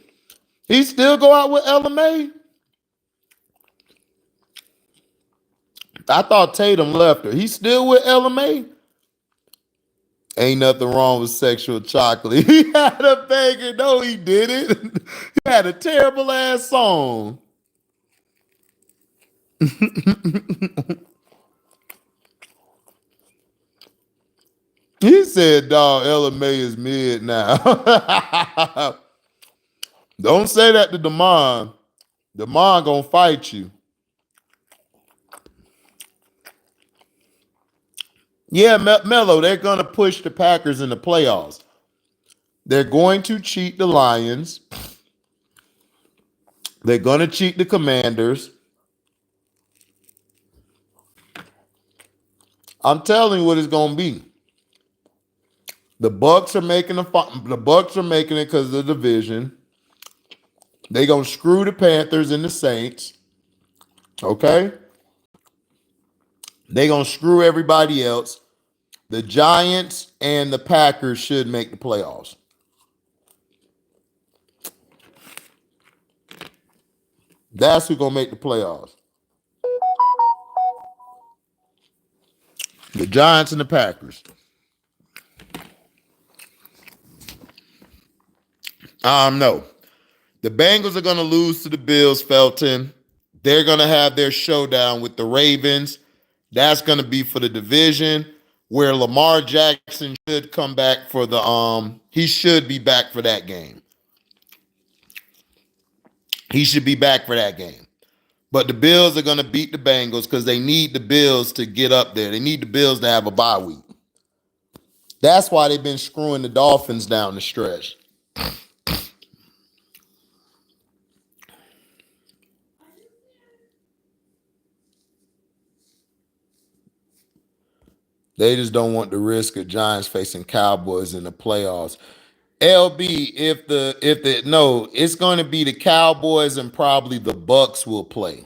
He still go out with LMA? I thought Tatum left her. He still with LMA? Ain't nothing wrong with sexual chocolate. He had a banger. No, he didn't. He had a terrible ass song. He said, dog, LMA is mid now. Don't say that to Damon. Damon gonna fight you. Yeah, Mello, they're gonna push the Packers in the playoffs. They're going to cheat the Lions. They're gonna cheat the Commanders. I'm telling you what it's gonna be. The Bucks are making the Bucks are making it because of the division. They gonna screw the Panthers and the Saints. Okay, they gonna screw everybody else. The Giants and the Packers should make the playoffs. That's who's gonna make the playoffs. The Giants and the Packers. No. The Bengals are gonna lose to the Bills, Felton. They're gonna have their showdown with the Ravens. That's gonna be for the division where Lamar Jackson should come back for the he should be back for that game. He should be back for that game. But the Bills are going to beat the Bengals because they need the Bills to get up there. They need the Bills to have a bye week. That's why they've been screwing the Dolphins down the stretch. They just don't want the risk of Giants facing Cowboys in the playoffs. LB, it's going to be the Cowboys and probably the Bucks will play.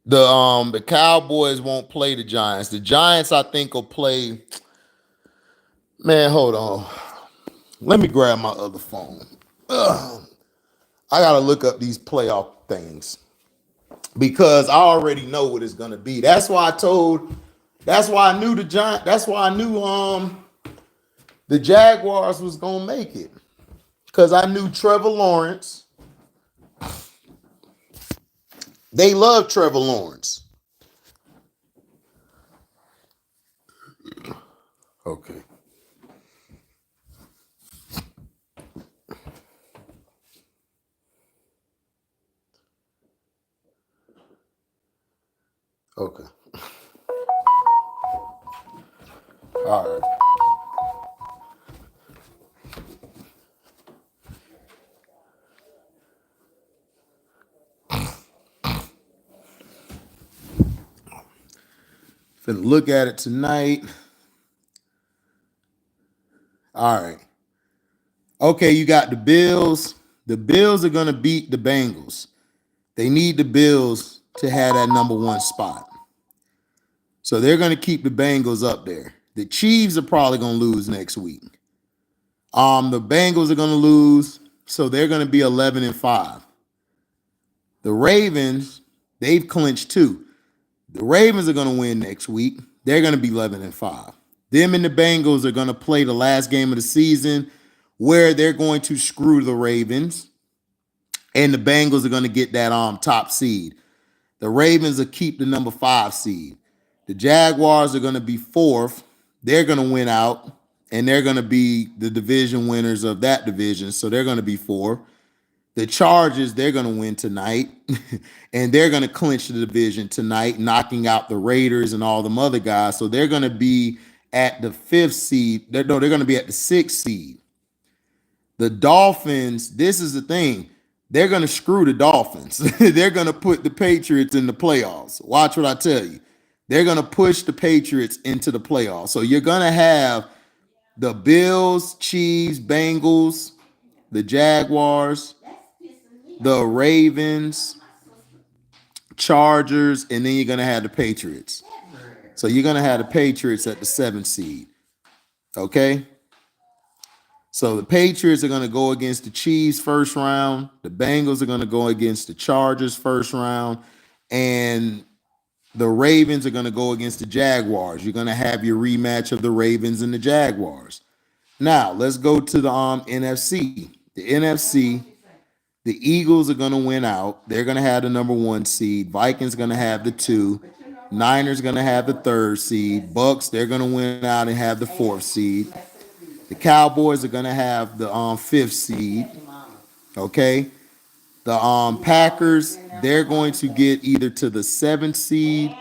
The Cowboys won't play the Giants. The Giants, I think, will play. Man, hold on. Let me grab my other phone. Ugh. I gotta look up these playoff things because I already know what it's gonna be. That's why I knew the Giants. That's why I knew the Jaguars was gonna make it because I knew Trevor Lawrence. They love Trevor Lawrence. Okay. Okay. All right. Finna look at it tonight. All right. Okay, you got the Bills. The Bills are gonna beat the Bengals. They need the Bills to have that number one spot. So they're gonna keep the Bengals up there. The Chiefs are probably gonna lose next week. The Bengals are gonna lose, so they're gonna be 11-5. The Ravens, they've clinched two. The Ravens are going to win next week. They're going to be 11-5. Them and the Bengals are going to play the last game of the season where they're going to screw the Ravens. And the Bengals are going to get that top seed. The Ravens will keep the number 5 seed. The Jaguars are going to be 4th. They're going to win out. And they're going to be the division winners of that division. So they're going to be 4. The Chargers, they're going to win tonight, and they're going to clinch the division tonight, knocking out the Raiders and all them other guys. So they're going to be at the 5th seed. They're going to be at the 6th seed. The Dolphins, this is the thing. They're going to screw the Dolphins. They're going to put the Patriots in the playoffs. Watch what I tell you. They're going to push the Patriots into the playoffs. So you're going to have the Bills, Chiefs, Bengals, the Jaguars, the Ravens, Chargers, and then you're going to have the Patriots. So you're going to have the Patriots at the 7th seed. Okay? So the Patriots are going to go against the Chiefs first round. The Bengals are going to go against the Chargers first round. And the Ravens are going to go against the Jaguars. You're going to have your rematch of the Ravens and the Jaguars. Now, let's go to the NFC. The NFC, the Eagles are going to win out. They're going to have the number 1 seed. Vikings going to have the 2. Niners going to have the 3rd seed. Bucks, they're going to win out and have the 4th seed. The Cowboys are going to have the 5th seed. Okay? The Packers, they're going to get either to the 7th seed.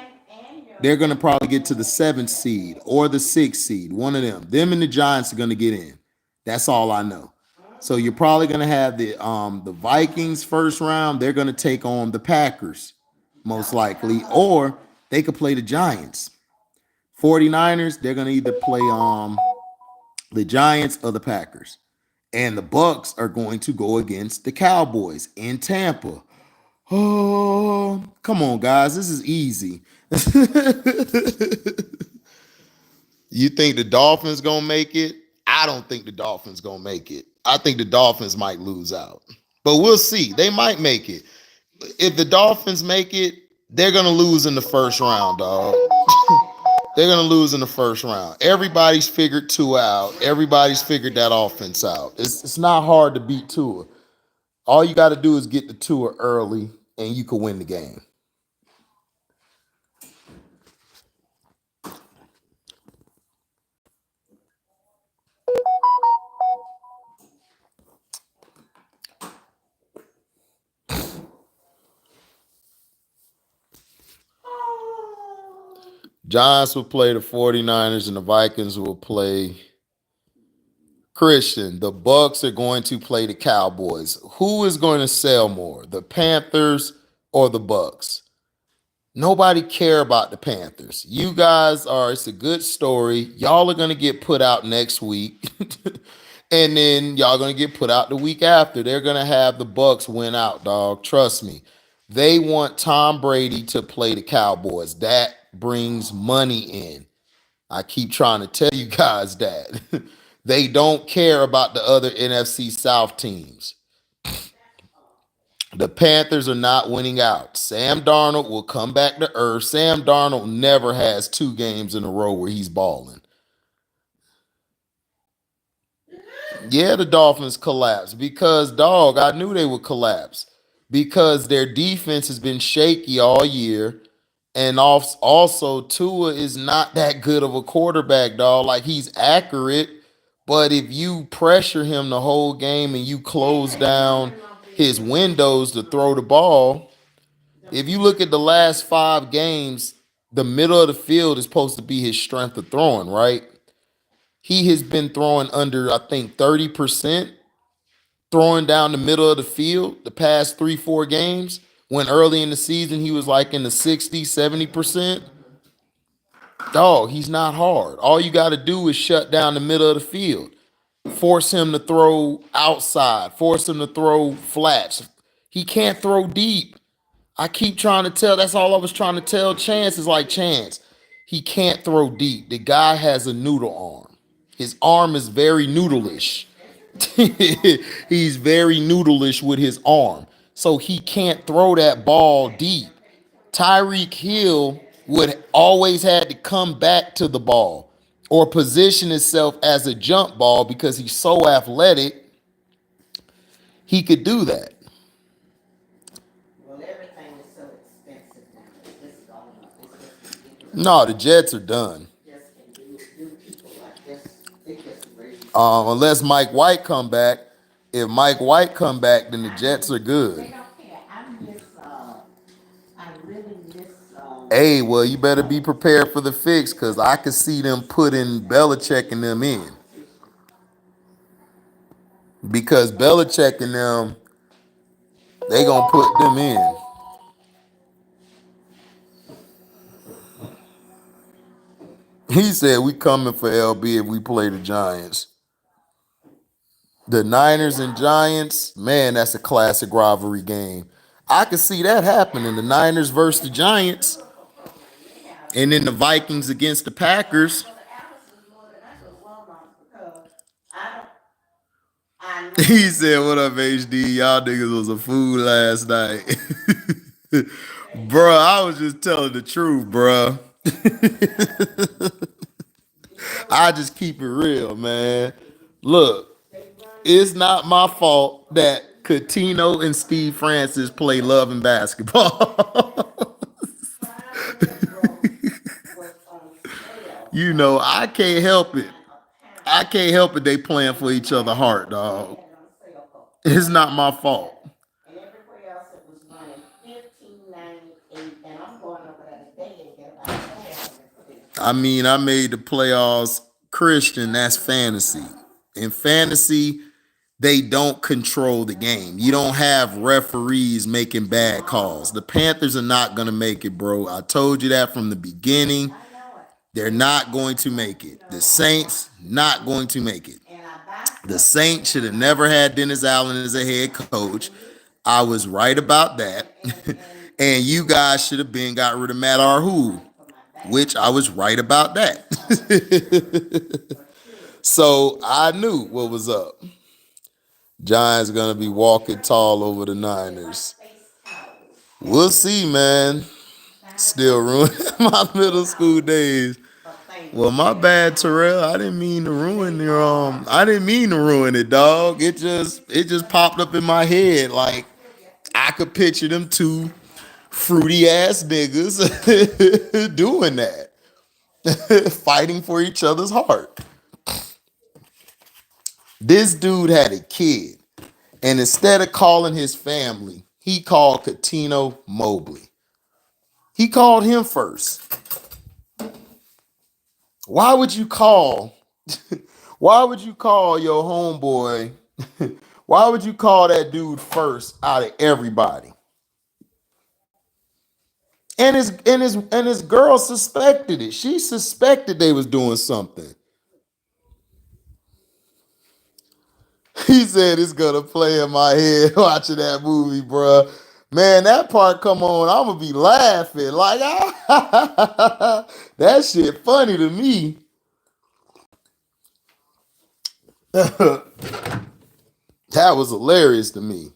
They're going to probably get to the 7th seed or the 6th seed. One of them. Them and the Giants are going to get in. That's all I know. So you're probably going to have the Vikings first round. They're going to take on the Packers, most likely. Or they could play the Giants. 49ers, they're gonna either play the Giants or the Packers. And the Bucks are going to go against the Cowboys in Tampa. Oh, come on, guys. This is easy. You think the Dolphins gonna make it? I don't think the Dolphins gonna make it. I think the Dolphins might lose out. But we'll see. They might make it. If the Dolphins make it, they're gonna lose in the first round, dog. They're gonna lose in the first round. Everybody's figured Tua out. Everybody's figured that offense out. It's not hard to beat Tua. All you got to do is get the Tua early, and you can win the game. Giants will play the 49ers, and the Vikings will play Christian. The Bucks are going to play the Cowboys. Who is going to sell more, the Panthers or the Bucks? Nobody care about the Panthers. You guys are, it's a good story. Y'all are going to get put out next week. And then y'all going to get put out the week after. They're going to have the Bucks win out, dog. Trust me. They want Tom Brady to play the Cowboys. That brings money in. I keep trying to tell you guys that. They don't care about the other NFC South teams. The Panthers are not winning out. Sam Darnold will come back to earth. Sam Darnold never has 2 games in a row where he's balling. Yeah, the Dolphins collapsed because, dog, I knew they would collapse because their defense has been shaky all year. And also, Tua is not that good of a quarterback, dog. Like, he's accurate, but if you pressure him the whole game and you close down his windows to throw the ball, if you look at the last 5 games, the middle of the field is supposed to be his strength of throwing, right? He has been throwing under, I think, 30%, throwing down the middle of the field the past 3-4 games, when early in the season he was like in the 60-70%. Dog, he's not hard. All you got to do is shut down the middle of the field. Force him to throw outside. Force him to throw flats. He can't throw deep. I keep trying to tell. That's all I was trying to tell Chance is like, Chance, he can't throw deep. The guy has a noodle arm. His arm is very noodleish. He's very noodleish with his arm. So he can't throw that ball deep. Tyreek Hill would always had to come back to the ball or position himself as a jump ball because he's so athletic. He could do that. Well, everything is so expensive now. This is all no, the Jets are done. Unless Mike White come back. If Mike White come back, then the Jets are good. Hey, well, you better be prepared for the fix because I could see them putting Belichick and them in. Because Belichick and them, they going to put them in. He said, we coming for LB if we play the Giants. The Niners and Giants, man, that's a classic rivalry game. I could see that happening. The Niners versus the Giants. And then the Vikings against the Packers. He said, what up, HD? Y'all niggas was a fool last night. Bruh, I was just telling the truth, bruh. I just keep it real, man. Look, it's not my fault that Coutinho and Steve Francis play love and basketball. You know, I can't help it. I can't help it they playing for each other hard, dog. It's not my fault. I mean, I made the playoffs. Christian, that's fantasy. In fantasy, they don't control the game. You don't have referees making bad calls. The Panthers are not going to make it, bro. I told you that from the beginning. They're not going to make it. The Saints not going to make it. The Saints should have never had Dennis Allen as a head coach. I was right about that. And you guys should have been got rid of Matt Arhul, which I was right about that. So I knew what was up. Giants gonna be walking tall over the Niners. We'll see, man. Still ruining my middle school days. Well, my bad, Terrell. I didn't mean to ruin your I didn't mean to ruin it, dog. It just popped up in my head. Like I could picture them two fruity ass niggas doing that. Fighting for each other's heart. This dude had a kid, and instead of calling his family, he called Catino Mobley. He called him first. Why would you call? Why would you call your homeboy? Why would you call that dude first out of everybody? And his girl suspected it. She suspected they was doing something. He said it's gonna play in my head watching that movie, bro. Man, that part come on, I'm gonna be laughing like that shit funny to me. That was hilarious to me.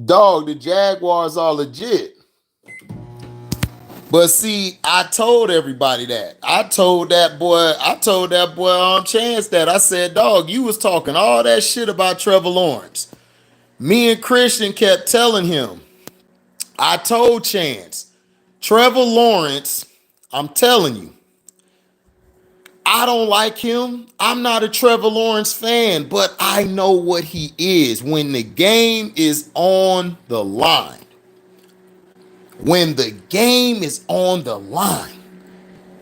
Dog, the Jaguars are legit. But see, I told everybody that. I told that boy on Chance that. I said, dog, you was talking all that shit about Trevor Lawrence. Me and Christian kept telling him. I told Chance, Trevor Lawrence, I'm telling you, I don't like him. I'm not a Trevor Lawrence fan, but I know what he is when the game is on the line. When the game is on the line,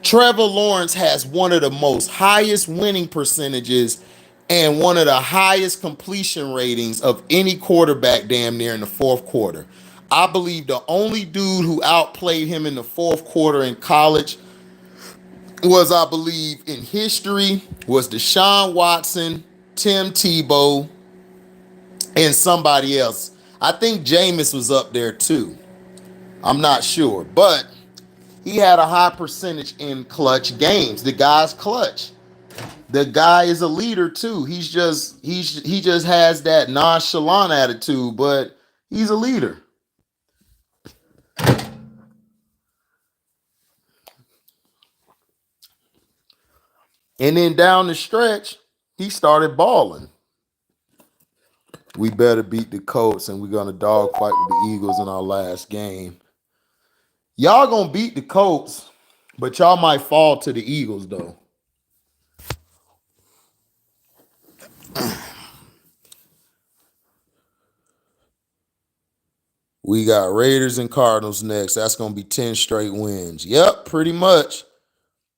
Trevor Lawrence has one of the most highest winning percentages and one of the highest completion ratings of any quarterback damn near in the fourth quarter. I believe the only dude who outplayed him in the fourth quarter in college was, I believe, in history, was Deshaun Watson, Tim Tebow, and somebody else. I think Jameis was up there too. I'm not sure, but he had a high percentage in clutch games. The guy's clutch. The guy is a leader too. He just has that nonchalant attitude, but he's a leader. And then down the stretch, he started balling. We better beat the Colts, and we're gonna dogfight with the Eagles in our last game. Y'all gonna beat the Colts, but y'all might fall to the Eagles though. We got Raiders and Cardinals next. That's going to be 10 straight wins. Yep, pretty much.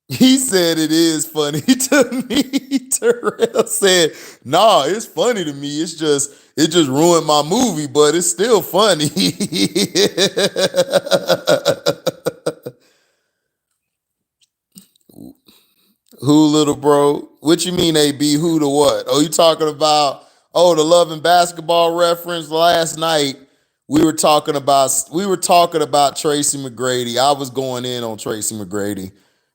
He said it is funny to me. Terrell said, nah, it's funny to me. It just ruined my movie, but it's still funny. Who, little bro? What you mean, AB? Who to what? Oh, you talking about, the Love and Basketball reference last night? We were talking about Tracy McGrady. I was going in on Tracy McGrady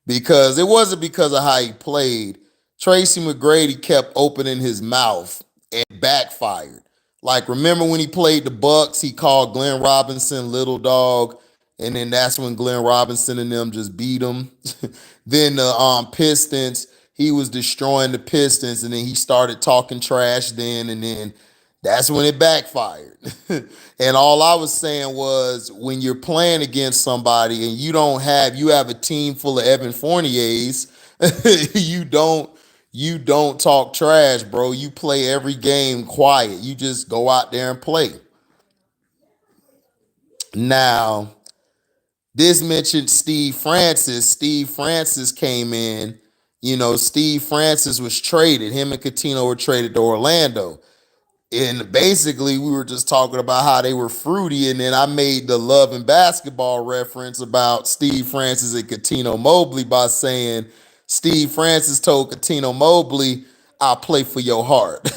because it wasn't because of how he played. Tracy McGrady kept opening his mouth and backfired. Like, remember when he played the Bucks, he called Glenn Robinson little dog, and then that's when Glenn Robinson and them just beat him. Then the Pistons, he was destroying the Pistons, and then he started talking trash then, and then that's when it backfired. And all I was saying was, when you're playing against somebody and you have a team full of Evan Fourniers, you don't talk trash, bro. You play every game quiet. You just go out there and play. Now, this mentioned Steve Francis. Steve Francis came in, Steve Francis was traded. Him and Coutinho were traded to Orlando. And basically, we were just talking about how they were fruity, and then I made the love and basketball reference about Steve Francis and Coutinho Mobley by saying Steve Francis told Coutinho Mobley, "I'll play for your heart."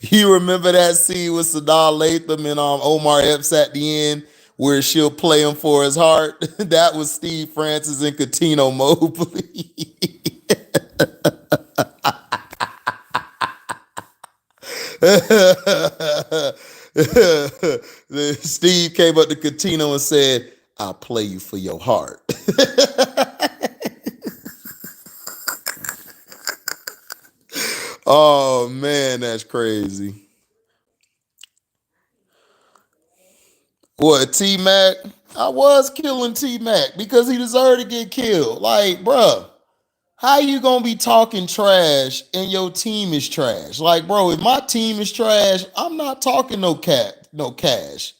You remember that scene with Sadal Latham and Omar Epps at the end, where she'll play him for his heart? That was Steve Francis and Coutinho Mobley. Steve came up to Coutinho and said, "I'll play you for your heart." Oh man, that's crazy. What, T Mac? I was killing T Mac because he deserved to get killed. Like, bruh, how you gonna be talking trash and your team is trash? Like, bro, if my team is trash, I'm not talking no cash.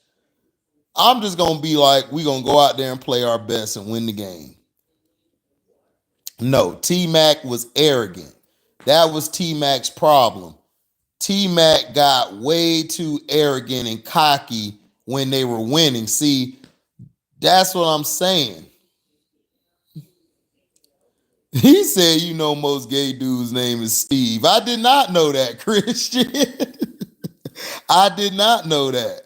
I'm just gonna be like, we gonna go out there and play our best and win the game. No, T Mac was arrogant. That was T Mac's problem. T Mac got way too arrogant and cocky when they were winning. See, that's what I'm saying. He said, most gay dude's name is Steve. I did not know that, Christian. I did not know that.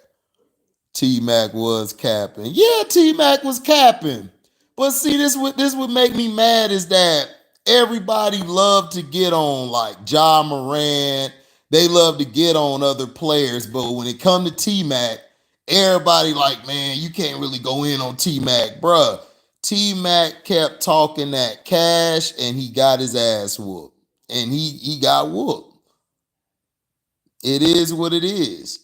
T Mac was capping. Yeah, T Mac was capping. But see, this would make me mad is that everybody loved to get on like Ja Morant. They love to get on other players, but when it come to T Mac, everybody like, man, you can't really go in on T Mac, bruh. T Mac kept talking that cash, and he got his ass whooped, and he got whooped. It is what it is.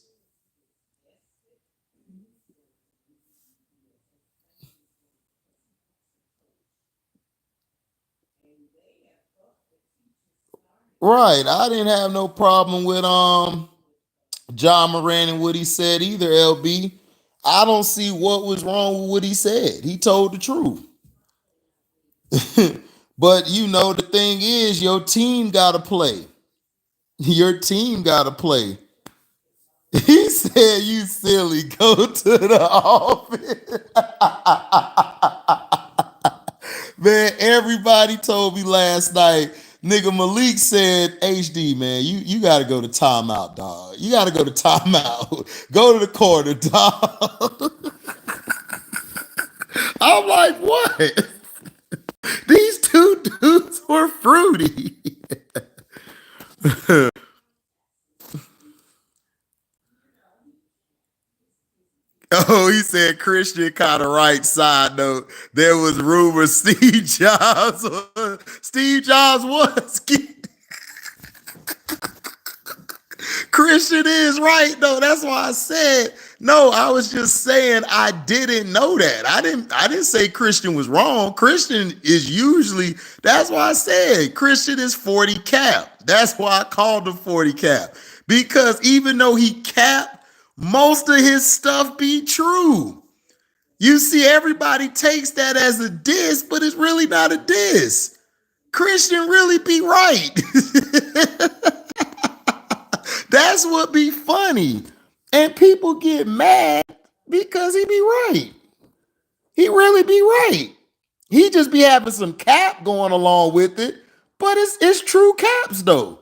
Right. I didn't have no problem with John Moran and what he said either, LB. I don't see what was wrong with what he said. He told the truth. But the thing is, your team gotta play. Your team gotta play. He said, "You silly, go to the office." Man, everybody told me last night. Nigga Malik said, "HD, man, you got to go to timeout, dog. You got to go to timeout. Go to the corner, dog." I'm like, what? These two dudes were fruity. Oh, he said Christian kind of right. Side note, there was rumors Steve Jobs was Christian is right though. That's why I said no. I was just saying I didn't know that. I didn't say Christian was wrong. Christian is usually, that's why I said Christian is 40 cap. That's why I called him 40 cap. Because even though he capped, most of his stuff be true. You see, everybody takes that as a diss, but it's really not a diss. Christian really be right. That's what be funny. And people get mad because he be right. He really be right. He just be having some cap going along with it, but it's true caps though.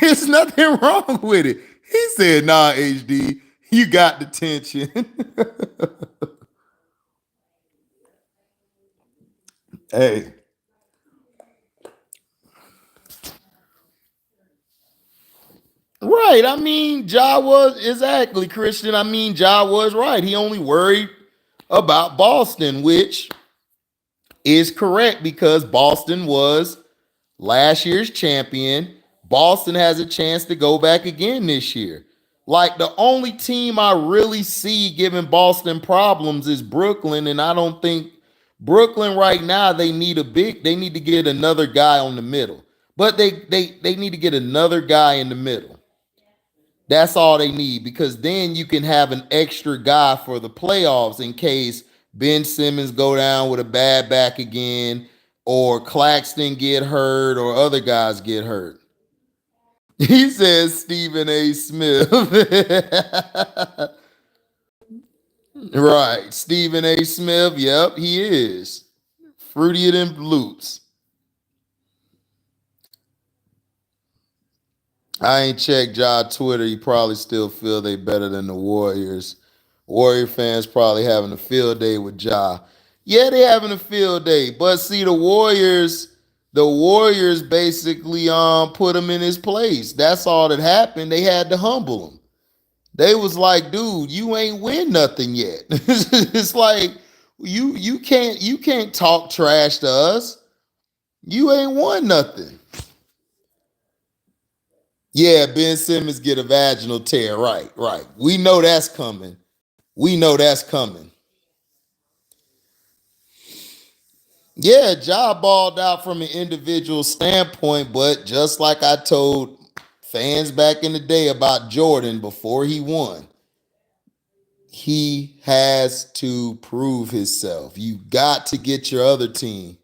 There's nothing wrong with it. He said, "Nah, HD, you got the tension." Hey, right. I mean, Ja was exactly Christian. I mean, Ja was right. He only worried about Boston, which is correct because Boston was last year's champion. Boston has a chance to go back again this year. Like the only team I really see giving Boston problems is Brooklyn, and I don't think Brooklyn right now they need to get another guy on the middle. But they need to get another guy in the middle. That's all they need because then you can have an extra guy for the playoffs in case Ben Simmons go down with a bad back again. or Claxton get hurt or other guys get hurt. He says Stephen A. Smith. Right. Stephen A. Smith. Yep, he is. Fruitier than Loops. I ain't checked Ja Twitter. He probably still feel they better than the Warriors. Warrior fans probably having a field day with Ja. Yeah, they having a field day. But see, the Warriors basically put him in his place. That's all that happened. They had to humble him. They was like, dude, you ain't win nothing yet. It's like you can't talk trash to us. You ain't won nothing. Yeah, Ben Simmons get a vaginal tear. Right, right. We know that's coming. We know that's coming. Yeah, Ja balled out from an individual standpoint, but just like I told fans back in the day about Jordan before he won, he has to prove himself. You got to get your other team.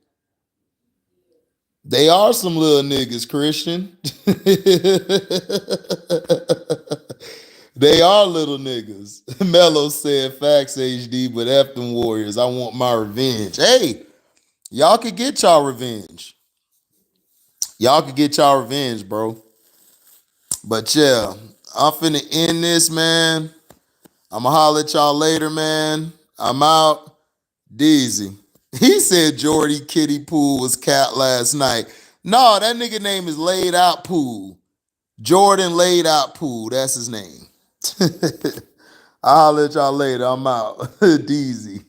They are some little niggas, Christian. They are little niggas. Mello said, facts, HD, but F them Warriors. I want my revenge. Hey, y'all could get y'all revenge. Y'all could get y'all revenge, bro. But yeah, I'm finna end this, man. I'ma holler at y'all later, man. I'm out. Deezy. He said Jordy Kiddie Pool was cat last night. No, that nigga name is Laid Out Pool. Jordan Laid Out Pool. That's his name. I'll holler at y'all later. I'm out. Deezy.